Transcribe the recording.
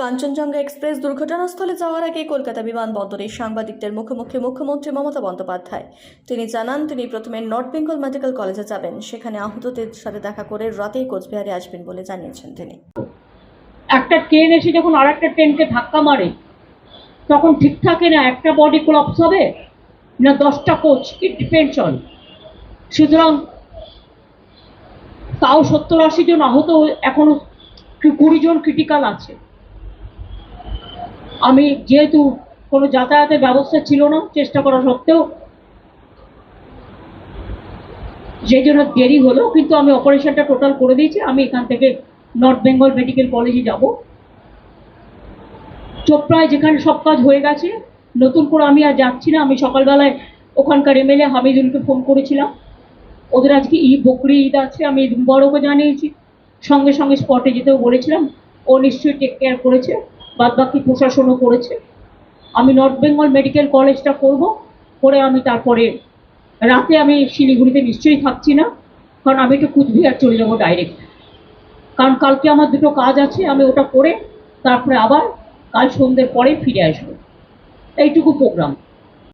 Kanchenjunga express দুর্ঘটনাস্থলে যাওয়ার আগে কলকাতা বিমানবন্দরে সাংবাদিকদের মুখোমুখি মুখ্যমন্ত্রী মমতা বন্দ্যোপাধ্যায়। তিনি জানান, তিনি প্রথমে নর্থ বেঙ্গল মেডিকেল কলেজে যাবেন, সেখানে আহতদের সাথে দেখা করে রাতেই কোচবিহারে আসবেন বলে জানিয়েছেন তিনি। একটা ট্রেন এসে যখন আর একটা ট্রেনকে ধাক্কা মারে তখন ঠিক থাকে না, একটা বডি কোলাপস হবে না 10টা কোচ, ইট ডিপেন্ডস অন। সুতরাং তাও 70-80 জন আহত, এখনো 20 জন ক্রিটিক্যাল আছে। আমি যেহেতু কোনো যাতায়াতের ব্যবস্থা ছিল না, চেষ্টা করা সত্ত্বেও যে জন্য দেরি হলো, কিন্তু আমি অপারেশনটা টোটাল করে দিয়েছি। আমি এখান থেকে নর্থ বেঙ্গল মেডিকেল কলেজে যাব। চোপড়ায় যেখানে সব কাজ হয়ে গেছে, নতুন করে আমি আর যাচ্ছি না। আমি সকালবেলায় ওখানকার এমএলএ হামিদুলকে ফোন করেছিলাম, ওদের আজকে বকরি ঈদ আছে, আমি বড়কে জানিয়েছি, সঙ্গে সঙ্গে স্পটে যেতেও বলেছিলাম। ও নিশ্চয়ই টেক কেয়ার করেছে, বাদ বাকি প্রশাসনও করেছে। আমি নর্থ বেঙ্গল মেডিকেল কলেজটা করব, করে আমি তারপরে রাতে আমি শিলিগুড়িতে নিশ্চয়ই থাকছি না, কারণ আমি একটু কুচবিহার চলে যাবো ডাইরেক্ট। কারণ কালকে আমার দুটো কাজ আছে, আমি ওটা করে তারপরে আবার কাল সন্ধ্যের পরে ফিরে আসবো। এইটুকু প্রোগ্রাম।